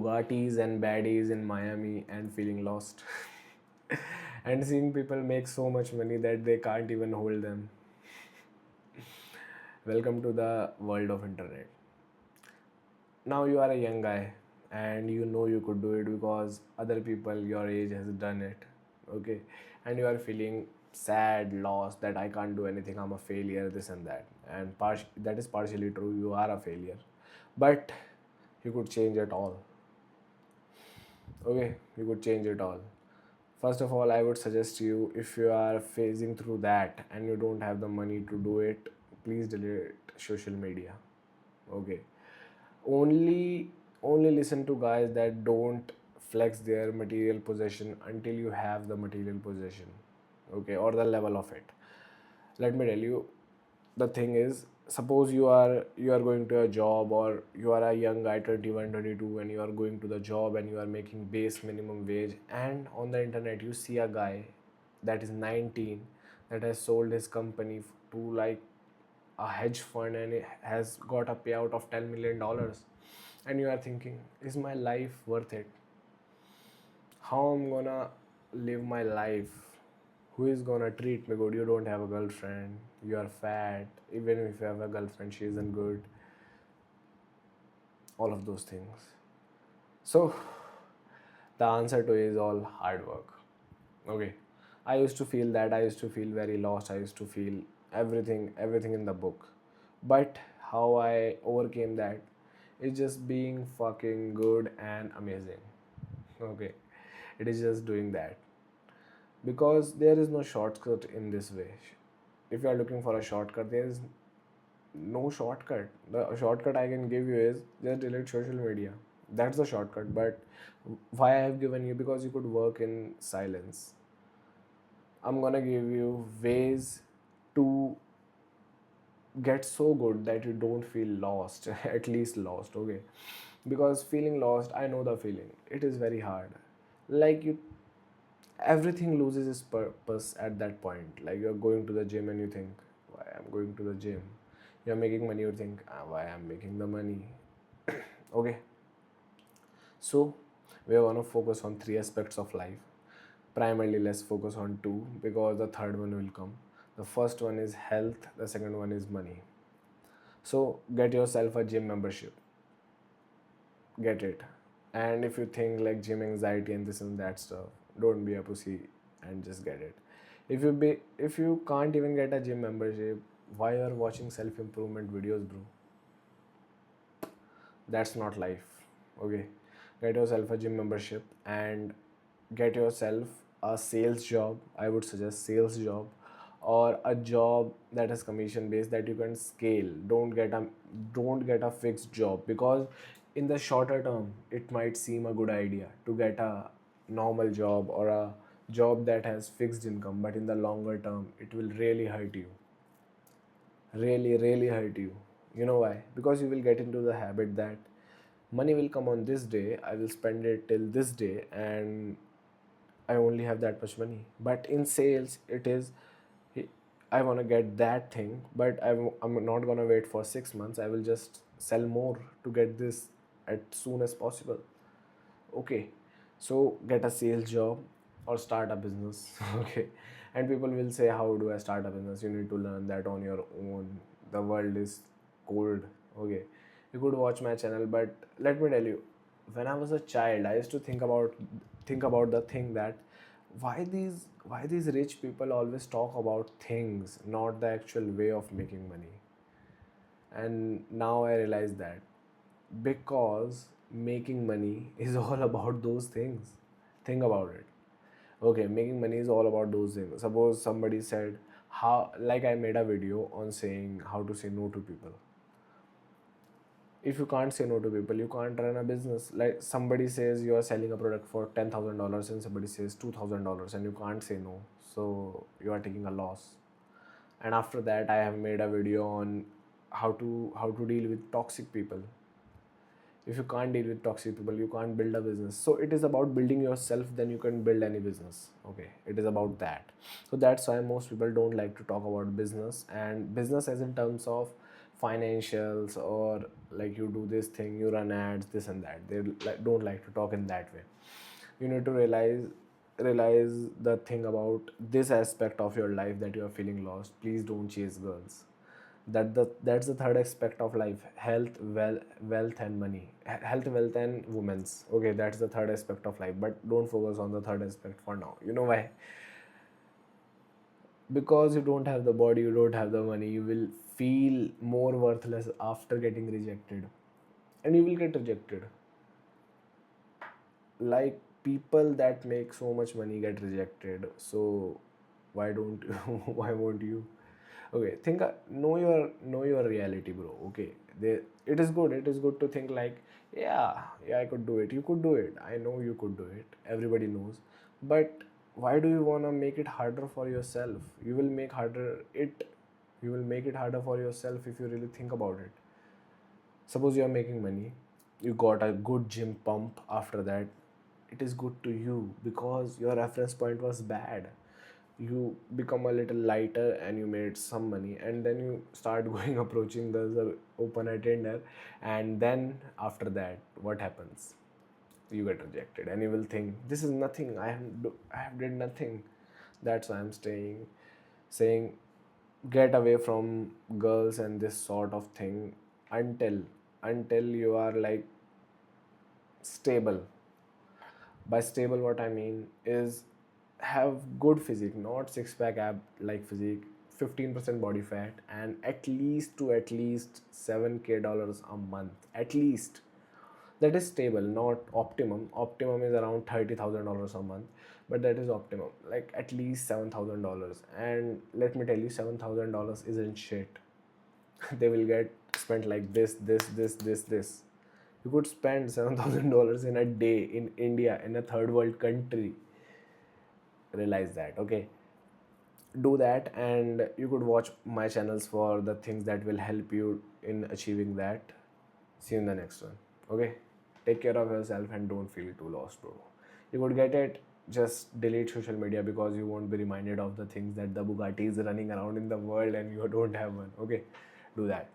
Bugattis and baddies in Miami and feeling lost. And seeing people make so much money that they can't even hold them. Welcome to the world of internet. Now you are a young guy and you know you could do it because other people your age has done it. Okay, and you are feeling sad, lost, that I can't do anything, I'm a failure, this and that. And that is partially true, you are a failure, but you could change it all. Okay, you could change it all. First of all, I would suggest you, if you are facing through that and you don't have the money to do it, please delete social media. Okay, only listen to guys that don't flex their material possession until you have the material possession. Okay, or the level of it. Let me tell you, the thing is, suppose you are going to a job, or you are a young guy, 21, 22, and you are going to the job and you are making base minimum wage, and on the internet you see a guy that is 19 that has sold his company to like a hedge fund and it has got a payout of $10 million, and you are thinking, is my life worth it? How I'm gonna live my life? Who is gonna treat me good? You don't have a girlfriend, you are fat, even if you have a girlfriend she isn't good, all of those things. So the answer to it is all hard work. Okay, I used to feel that, I used to feel very lost, I used to feel everything in the book. But how I overcame that is just being fucking good and amazing. Okay, it is just doing that, because there is no shortcut in this way. If you are looking for a shortcut, there is no shortcut. The shortcut I can give you is just delete social media. That's the shortcut. But why I have given you, because you could work in silence. I'm gonna give you ways to get so good that you don't feel lost, at least lost. Okay, because feeling lost, I know the feeling, it is very hard. Like you, everything loses its purpose at that point. Like you're going to the gym and you think, why I'm going to the gym? You're making money, you think, why I'm making the money? Okay, so we are going to focus on three aspects of life. Primarily, let's focus on two, because the third one will come. The first one is health, the second one is money. So get yourself a gym membership, get it. And if you think like gym anxiety and this and that stuff, don't be a pussy and just get it. If you can't even get a gym membership, why are watching self improvement videos, bro? That's not life. Okay, get yourself a gym membership and get yourself a sales job. I would suggest sales job, or a job that is commission based, that you can scale. Don't get a fixed job, because in the shorter term it might seem a good idea to get a normal job or a job that has fixed income, but in the longer term it will really hurt you, really hurt you. You know why? Because you will get into the habit that money will come on this day, I will spend it till this day, and I only have that much money. But in sales, it is, I want to get that thing, but I'm not going to wait for 6 months. I will just sell more to get this as soon as possible. Okay, so get a sales job or start a business. Okay, and people will say, how do I start a business? You need to learn that on your own. The world is cold. Okay, you could watch my channel, but let me tell you, when I was a child, I used to think about the thing that why these rich people always talk about things, not the actual way of making money. And now I realize that, because making money is all about those things. Think about it. Okay, making money is all about those things. Suppose somebody said, how, like I made a video on saying how to say no to people. If you can't say no to people, you can't run a business. Like somebody says you are selling a product for $10,000 and somebody says $2,000, and you can't say no, so you are taking a loss. And after that, I have made a video on how to deal with toxic people. If you can't deal with toxic people, you can't build a business. So it is about building yourself, then you can build any business. Okay, it is about that. So that's why most people don't like to talk about business, and business as in terms of financials, or like you do this thing, you run ads, this and that. They like, don't like to talk in that way. You need to realize the thing about this aspect of your life, that you are feeling lost. Please don't chase girls. That's the third aspect of life: health, wealth and money. Health, wealth and women's. Okay, that's the third aspect of life, but don't focus on the third aspect for now. You know why? Because you don't have the body, you don't have the money, you will feel more worthless after getting rejected, and you will get rejected. Like, people that make so much money get rejected, so why don't why won't you? Okay, think, know your reality, bro. Okay, it is good to think like, yeah, I could do it, you could do it, I know you could do it, everybody knows. But why do you want to make it harder for yourself? You will make it harder for yourself if you really think about it. Suppose you are making money, you got a good gym pump after that. It is good to you because your reference point was bad. You become a little lighter and you made some money, and then you start going approaching girls or open a Tinder, and then after that, what happens? You get rejected, and you will think, this is nothing. I have did nothing. That's why I'm saying, get away from girls and this sort of thing until you are like stable. By stable, what I mean is have good physique, not six pack ab like physique, 15% body fat, and at least 7K dollars a month. At least. That is stable, not optimum. Optimum is around $30,000 a month, but that is optimum. Like at least $7,000. And let me tell you, $7,000 isn't shit. They will get spent like this. You could spend $7,000 in a day in India, in a third world country. Realize that, okay? Do that, and you could watch my channels for the things that will help you in achieving that. See you in the next one. Okay? Take care of yourself and don't feel too lost, bro. You could get it. Just delete social media because you won't be reminded of the things that the Bugatti is running around in the world and you don't have one. Okay? Do that.